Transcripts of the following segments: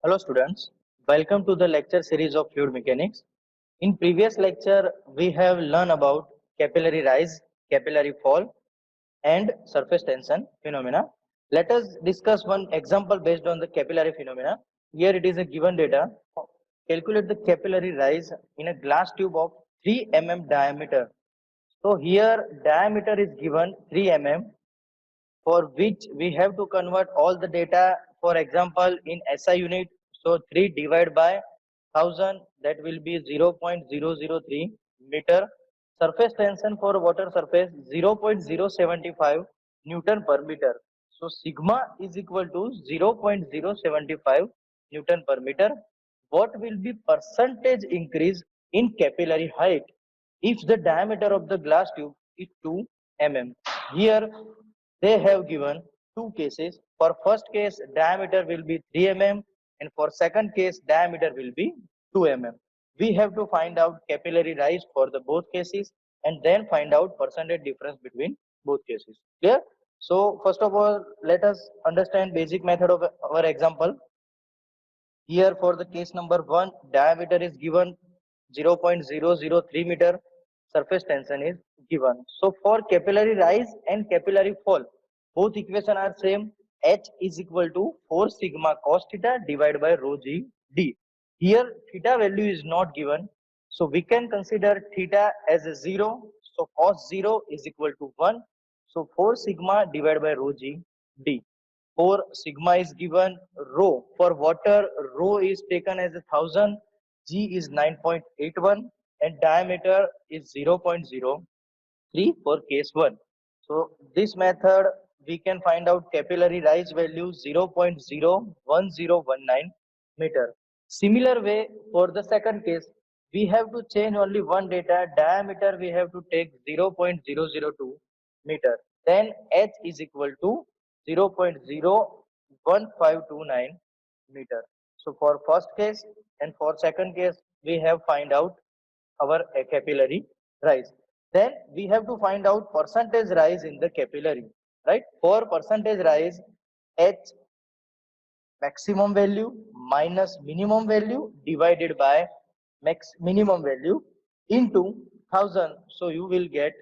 Hello students, welcome to the lecture series of fluid mechanics. In previous lecture, we have learned about capillary rise, capillary fall and surface tension phenomena. Let us discuss one example based on the capillary phenomena. Here it is a given data. Calculate the capillary rise in a glass tube of 3 mm diameter. So here diameter is given 3 mm, for which we have to convert all the data, for example in SI unit. So 3 divided by 1000, that will be 0.003 meter. Surface tension for water surface 0.075 Newton per meter. So sigma is equal to 0.075 Newton per meter. What will be percentage increase in capillary height if the diameter of the glass tube is 2 mm? Here they have given two cases. For first case, diameter will be 3 mm, and for second case, diameter will be 2 mm. We have to find out capillary rise for the both cases and then find out percentage difference between both cases. Clear? So first of all, let us understand basic method of our example. Here for the case number 1, diameter is given 0.003 meter, surface tension is given. So for capillary rise and capillary fall, both equation are same. H is equal to 4 sigma cos theta divided by rho g d. Here theta value is not given, so we can consider theta as a 0. So cos 0 is equal to 1. So 4 sigma divided by rho g d. For sigma is given, rho for water, rho is taken as 1000, g is 9.81 and diameter is 0.03 for case 1. So this method we can find out capillary rise value 0.01019 meter. Similar way for the second case, we have to change only one data, diameter we have to take 0.002 meter. Then h is equal to 0.01529 meter. So for first case and for second case, we have find out our capillary rise. Then we have to find out percentage rise in the capillary, right? For percentage rise, H maximum value minus minimum value divided by minimum value into 1000. So you will get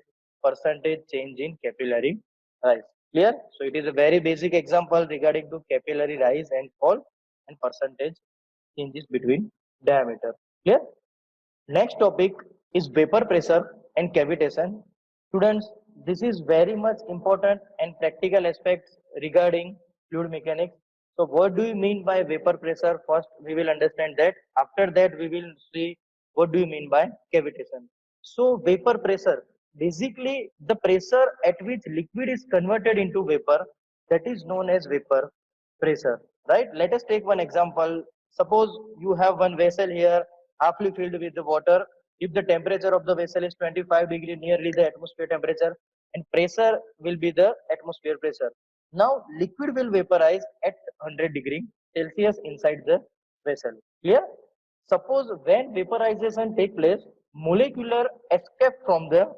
percentage change in capillary rise. Clear? So it is a very basic example regarding to capillary rise and fall and percentage changes between diameter. Clear? Next topic is vapor pressure and cavitation. Students, this is very much important and practical aspects regarding fluid mechanics. So what do you mean by vapor pressure? First, we will understand that. After that, we will see what do you mean by cavitation. So vapor pressure, basically the pressure at which liquid is converted into vapor, that is known as vapor pressure, right? Let us take one example. Suppose you have one vessel here halfly filled with the water. If the temperature of the vessel is 25 degree, nearly the atmosphere temperature, and pressure will be the atmosphere pressure. Now liquid will vaporize at 100 degree Celsius inside the vessel. Clear? Suppose when vaporization take place, molecular escape from the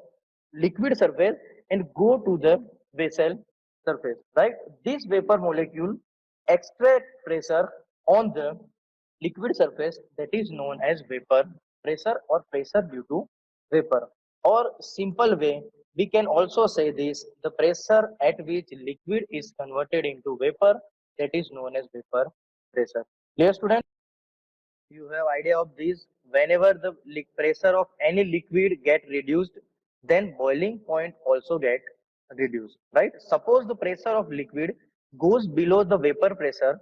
liquid surface and go to the vessel surface, right? This vapor molecule extract pressure on the liquid surface, that is known as vapor pressure or pressure due to vapor. Or simple way, we can also say this, the pressure at which liquid is converted into vapor, that is known as vapor pressure. Clear students? You have idea of this. Whenever the pressure of any liquid get reduced, then boiling point also get reduced, right? Suppose the pressure of liquid goes below the vapor pressure,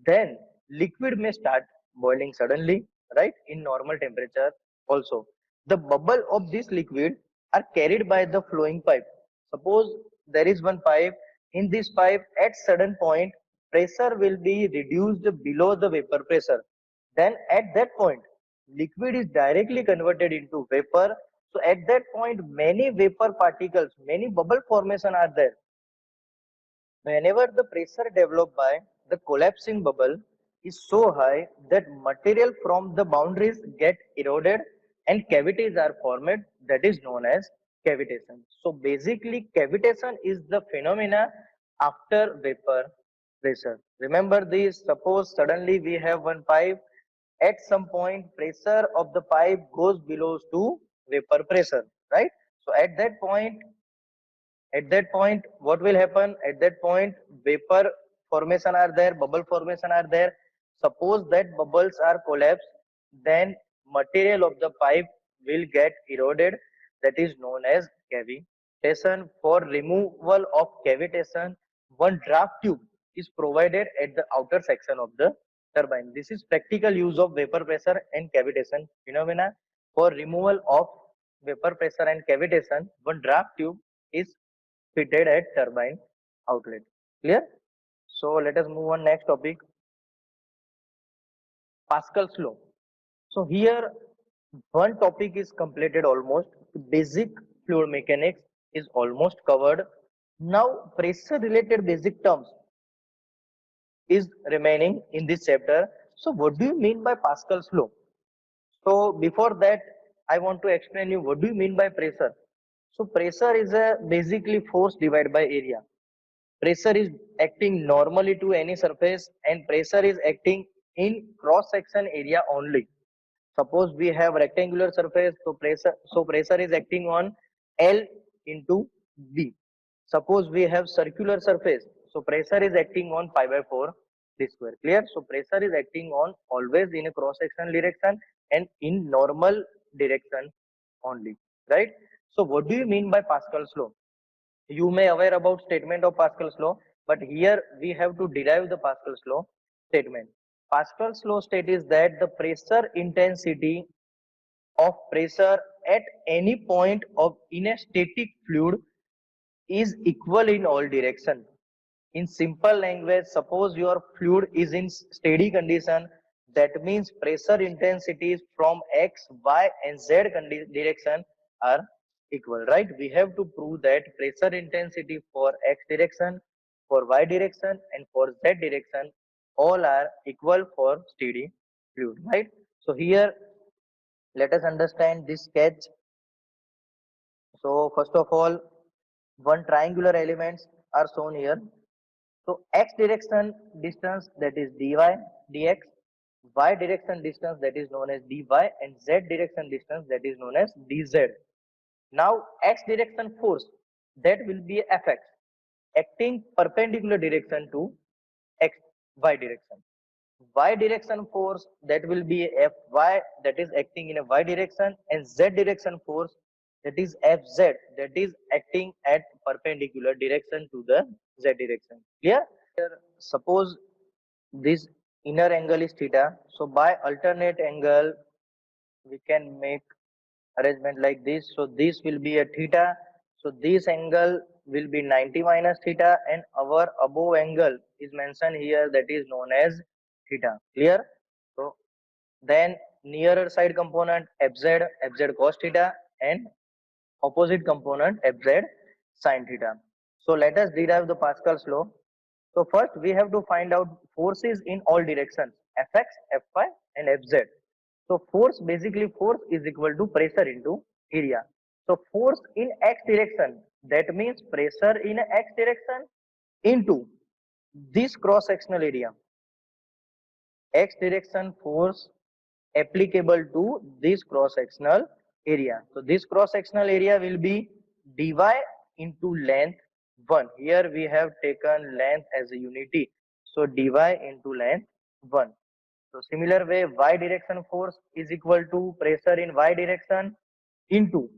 then liquid may start boiling suddenly, right? In normal temperature also. The bubble of this liquid are carried by the flowing pipe. Suppose there is one pipe. In this pipe at sudden point pressure will be reduced below the vapor pressure. Then at that point liquid is directly converted into vapor. So at that point many vapor particles, many bubble formation are there. Whenever the pressure developed by the collapsing bubble is so high that material from the boundaries get eroded and cavities are formed, that is known as cavitation. So basically cavitation is the phenomena after vapor pressure. Remember this, suppose suddenly we have one pipe, at some point pressure of the pipe goes below to vapor pressure, right? So at that point what will happen? At that point vapor formation are there, bubble formation are there. Suppose that bubbles are collapsed, then material of the pipe will get eroded, that is known as cavitation. For removal of cavitation, one draft tube is provided at the outer section of the turbine. This is practical use of vapor pressure and cavitation phenomena. For removal of vapor pressure and cavitation, one draft tube is fitted at turbine outlet. Clear? So let us move on next topic, Pascal's law. So here one topic is completed almost. Basic fluid mechanics is almost covered. Now pressure related basic terms is remaining in this chapter. So what do you mean by Pascal's law? So before that, I want to explain you what do you mean by pressure. So pressure is a basically force divided by area. Pressure is acting normally to any surface, and pressure is acting in cross section area only. Suppose we have rectangular surface, so pressure is acting on L into B. Suppose we have circular surface, so pressure is acting on pi by 4 d square. Clear? So pressure is acting on always in a cross sectional direction and in normal direction only, right? So what do you mean by Pascal's law? You may aware about statement of Pascal's law, but here we have to derive the Pascal's law statement. Pascal's law state is that the pressure intensity of pressure at any point of in a static fluid is equal in all direction. In simple language, suppose your fluid is in steady condition, that means pressure intensities from x, y and z direction are equal, right? We have to prove that pressure intensity for x direction, for y direction and for z direction all are equal for steady fluid, right? So here let us understand this sketch. So first of all, one triangular elements are shown here. So x direction distance, that is dy dx, y direction distance, that is known as dy, and z direction distance, that is known as dz. Now x direction force, that will be Fx, acting perpendicular direction to x y direction. Y direction force, that will be Fy, that is acting in a y direction, and z direction force, that is Fz, that is acting at perpendicular direction to the z direction. Clear? Here, suppose this inner angle is theta, so by alternate angle we can make arrangement like this. So this will be a theta, so this angle will be 90 minus theta, and our above angle is mentioned here, that is known as theta. Clear? So then nearer side component fz cos theta, and opposite component fz sin theta. So let us derive the Pascal's law. So first we have to find out forces in all directions, Fx, Fy and Fz. So force, basically force is equal to pressure into area. So force in x direction, that means pressure in x direction into this cross sectional area. X direction force applicable to this cross sectional area. So this cross sectional area will be dy into length 1. Here we have taken length as a unity. So dy into length 1. So similar way, y direction force is equal to pressure in y direction into,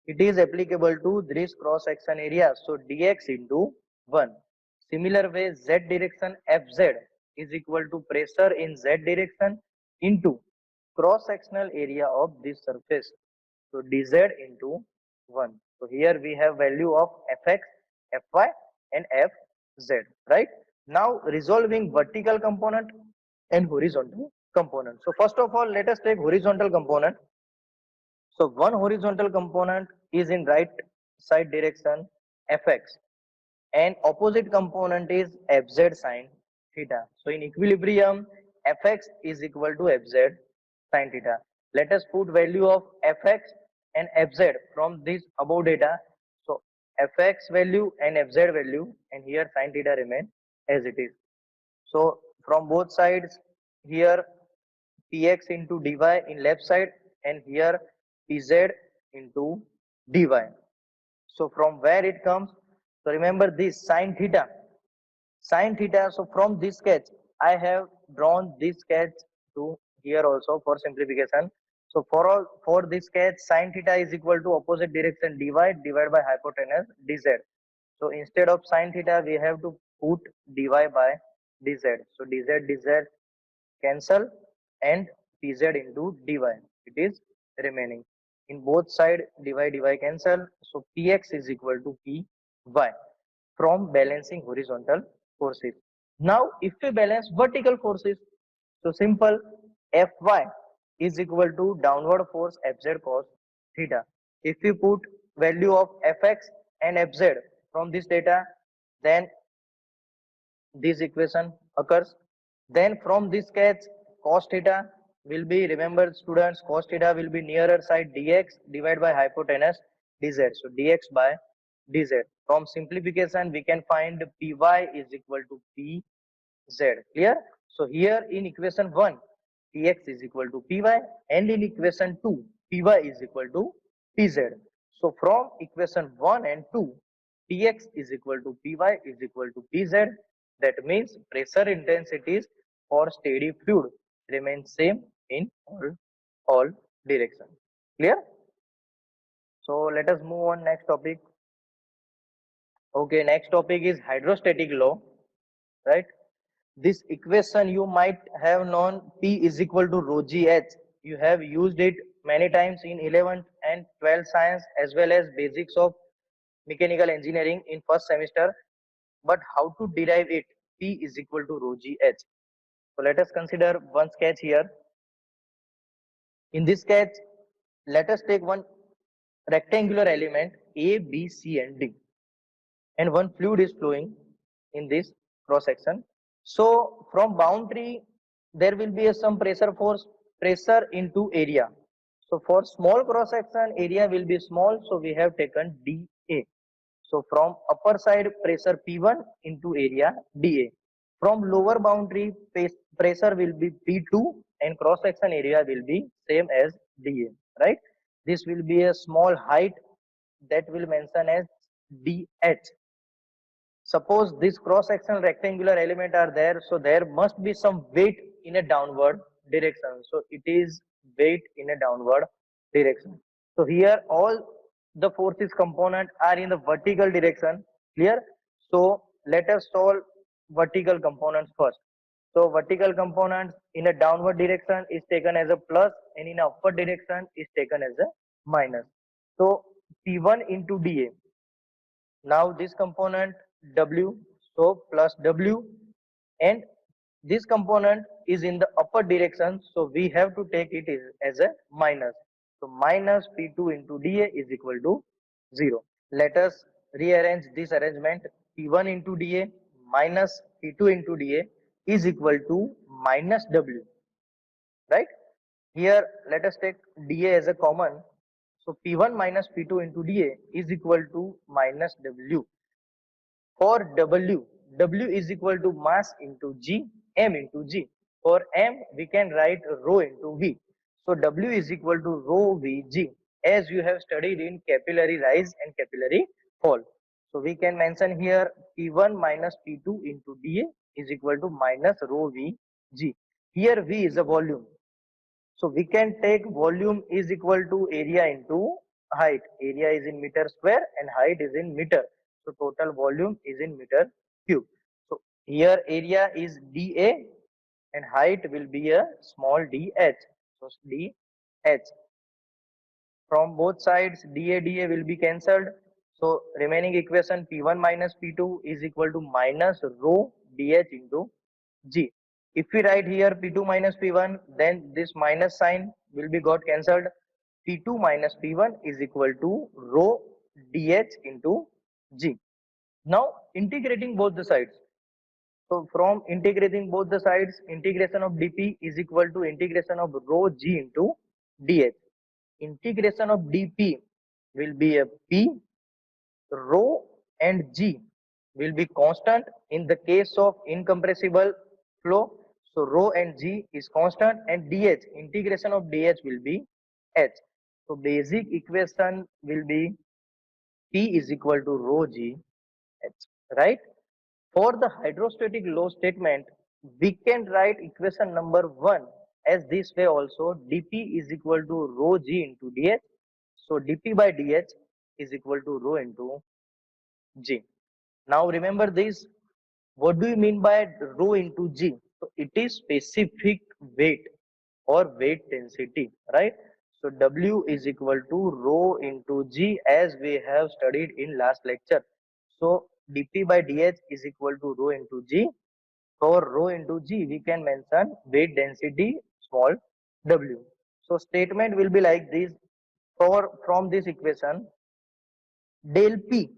it is applicable to this cross section area. So dx into 1. Similar way, z direction Fz is equal to pressure in z direction into cross sectional area of this surface. So dz into 1. So here we have value of Fx, Fy and Fz, right? Now resolving vertical component and horizontal component. So first of all, let us take horizontal component. So one horizontal component is in right side direction Fx, and opposite component is Fz sin theta. So in equilibrium, Fx is equal to Fz sin theta. Let us put value of Fx and Fz from this above data. So Fx value and Fz value, and here sin theta remain as it is. So from both sides, here px into dy in left side, and here pz into dy. So from where it comes? So remember this sine theta. Sine theta. So from this sketch, I have drawn this sketch to here also for simplification. So for this sketch, sine theta is equal to opposite direction dy divided by hypotenuse dz. So instead of sine theta, we have to put dy by dz. So dz cancel, and pz into dy. It is remaining. In both side, dy cancel. So px is equal to py from balancing horizontal forces. Now, if we balance vertical forces, so simple, Fy is equal to downward force Fz cos theta. If we put value of Fx and Fz from this data, then this equation occurs. Then from this sketch, cos theta will be, remember students, cos theta will be nearer side dx divided by hypotenuse dz. So dx by dz. From simplification, we can find py is equal to pz. Clear? So here in equation 1, px is equal to py, and in equation 2, py is equal to pz. So from equation 1 and 2, px is equal to py is equal to pz. That means pressure intensities for steady fluid remain same in all directions. Clear? So let us move on next topic. Okay, next topic is hydrostatic law, right? This equation you might have known, P is equal to rho g h. You have used it many times in 11th and 12th science as well as basics of mechanical engineering in first semester. But how to derive it? P is equal to rho g h. So let us consider one sketch here. In this sketch, let us take one rectangular element A, B, C, and D, and one fluid is flowing in this cross section. So from boundary, there will be some pressure force, pressure into area. So for small cross section, area will be small. So we have taken dA. So from upper side, pressure P1 into area dA. From lower boundary, pressure will be P2, and cross section area will be same as dA, right? This will be a small height that will mention as dH. Suppose this cross-sectional rectangular element are there, so there must be some weight in a downward direction. So it is weight in a downward direction. So here all the forces component are in the vertical direction. Clear? So let us solve vertical components first. So vertical components in a downward direction is taken as a plus, and in upward direction is taken as a minus. So P1 into dA. Now this component W, so plus W, and this component is in the upper direction, so we have to take it as a minus. So minus P2 into dA is equal to 0. Let us rearrange this arrangement. P1 into dA minus P2 into dA is equal to minus W, right? Here let us take dA as a common. So P1 minus P2 into dA is equal to minus W. For W, W is equal to mass into G, M into G. For M, we can write rho into V. So W is equal to rho Vg, as you have studied in capillary rise and capillary fall. So we can mention here P1 minus P2 into dA is equal to minus rho Vg. Here V is a volume. So we can take volume is equal to area into height. Area is in meter square and height is in meter. So total volume is in meter cube. So here area is dA and height will be a small dh. So dh. From both sides, dA will be cancelled. So remaining equation P1 minus P2 is equal to minus rho dH into G. If we write here P2 minus P1, then this minus sign will be got cancelled. P2 minus P1 is equal to rho dH into G. Now integrating both the sides. So from integrating both the sides, integration of dP is equal to integration of rho G into dH. Integration of dP will be a P, rho and G will be constant in the case of incompressible flow. So rho and G is constant, and dH, integration of dH will be H. So basic equation will be P is equal to rho G H, right? For the hydrostatic law statement, we can write equation number 1 as this way also. dP is equal to rho G into dH. So dP by dH is equal to rho into G. Now remember this. What do you mean by rho into G? So it is specific weight or weight density, right? So W is equal to rho into G as we have studied in last lecture. So dP by dH is equal to rho into G. For rho into G, we can mention weight density small w. So statement will be like this. For from this equation, del P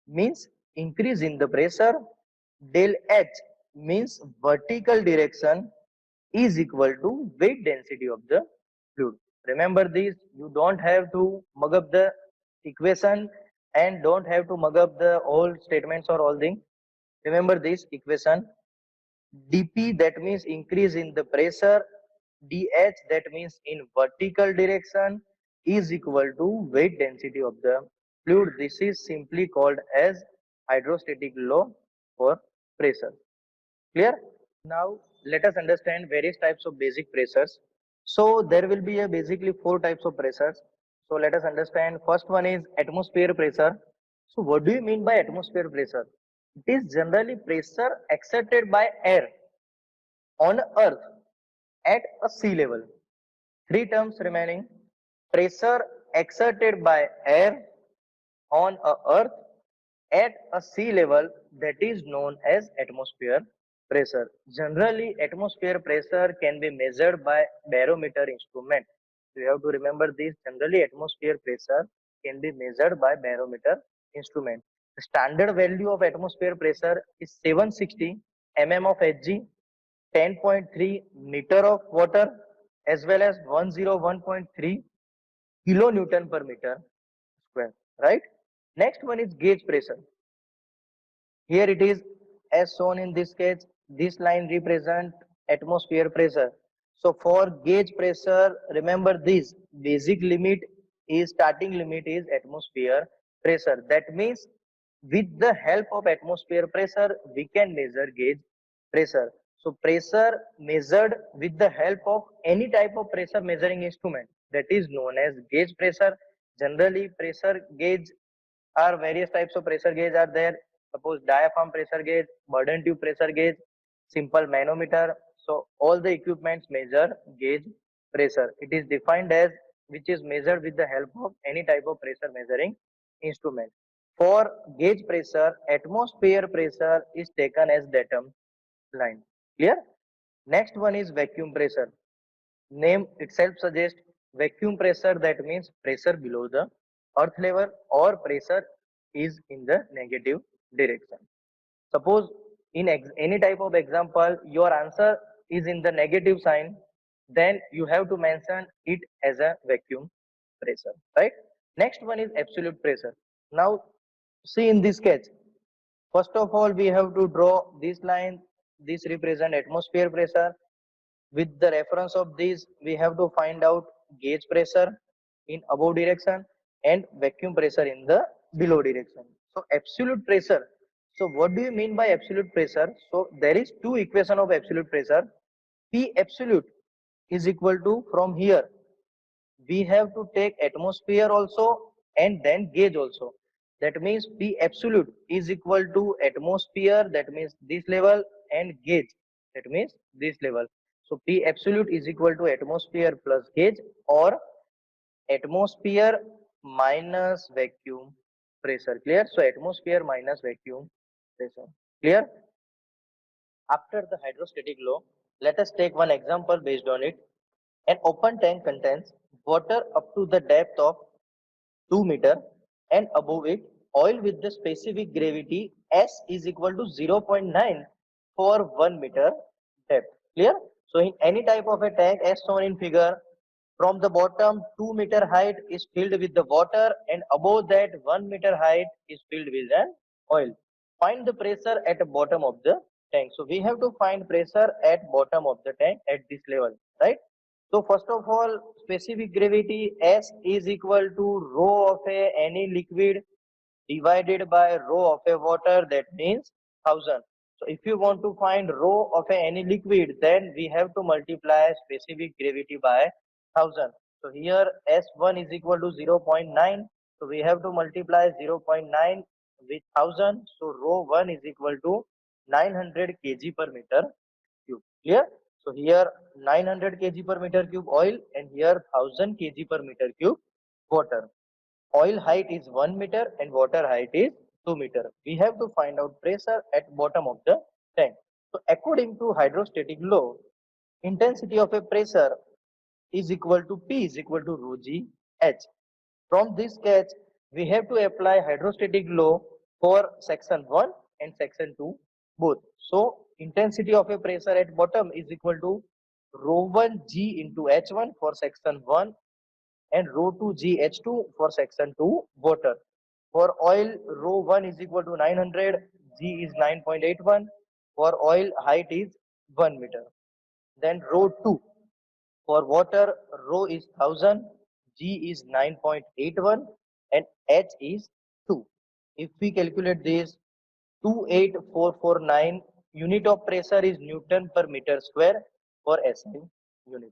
means increase in the pressure, del H means vertical direction is equal to weight density of the fluid. Remember this, you don't have to mug up the equation and don't have to mug up the all statements or all things. Remember this equation. dP that means increase in the pressure, dH that means in vertical direction is equal to weight density of the fluid. This is simply called as hydrostatic law for pressure. Clear? Now let us understand various types of basic pressures. So there will be a basically four types of pressures. So let us understand. First one is atmosphere pressure. So what do you mean by atmosphere pressure? It is generally pressure exerted by air on earth at a sea level. Three terms remaining. Pressure exerted by air on a earth at a sea level, that is known as atmosphere pressure. Generally, atmosphere pressure can be measured by barometer instrument. So you have to remember this. Generally, atmosphere pressure can be measured by barometer instrument. The standard value of atmosphere pressure is 760 mm of Hg, 10.3 meter of water, as well as 101.3 kilonewton per meter square, right? Next one is gauge pressure. Here it is as shown in this sketch. This line represent atmosphere pressure. So for gauge pressure, remember this basic limit is starting limit is atmosphere pressure. That means with the help of atmosphere pressure, we can measure gauge pressure. So pressure measured with the help of any type of pressure measuring instrument, that is known as gauge pressure. Generally, pressure gauge are various types of pressure gauge are there. Suppose diaphragm pressure gauge, burden tube pressure gauge, simple manometer. So all the equipments measure gauge pressure. It is defined as which is measured with the help of any type of pressure measuring instrument. For gauge pressure, atmosphere pressure is taken as datum line. Clear? Next one is vacuum pressure. Name itself suggests vacuum pressure, that means pressure below the earth level or pressure is in the negative direction. Suppose in any type of example your answer is in the negative sign, then you have to mention it as a vacuum pressure, right? Next one is absolute pressure. Now see in this sketch, first of all we have to draw this line. This represent atmosphere pressure. With the reference of these, we have to find out gauge pressure in above direction and vacuum pressure in the below direction. So absolute pressure. So what do you mean by absolute pressure? So there is two equation of absolute pressure. P absolute is equal to, from here we have to take atmosphere also and then gauge also. That means P absolute is equal to atmosphere, that means this level, and gauge, that means this level. So P absolute is equal to atmosphere plus gauge, or atmosphere minus vacuum pressure. Clear? So atmosphere minus vacuum pressure. Clear? After the hydrostatic law, let us take one example based on it. An open tank contains water up to the depth of 2 meter and above it oil with the specific gravity S is equal to 0.9 for 1 meter depth. Clear? So in any type of a tank as shown in figure, from the bottom 2 meter height is filled with the water and above that 1 meter height is filled with an oil. Find the pressure at the bottom of the tank. So we have to find pressure at bottom of the tank at this level, right? So first of all, specific gravity S is equal to rho of any liquid divided by rho of a water, that means 1000. So if you want to find rho of any liquid, then we have to multiply specific gravity by 1000. So here S1 is equal to 0.9. So we have to multiply 0.9 with 1000. So rho 1 is equal to 900 kg per meter cube. Clear? So here 900 kg per meter cube oil, and here 1000 kg per meter cube water. Oil height is 1 meter and water height is 2 meter. We have to find out pressure at bottom of the tank. So according to hydrostatic law, intensity of a pressure is equal to P is equal to rho g H. From this sketch, we have to apply hydrostatic law for section 1 and section 2 both. So intensity of a pressure at bottom is equal to rho 1 g into H1 for section 1 and rho 2 GH2 for section 2 water. For oil, rho 1 is equal to 900, G is 9.81. For oil, height is 1 meter. Then rho 2. For water, rho is 1000, G is 9.81 and H is 2. If we calculate this, 28449 unit of pressure is Newton per meter square for SI unit.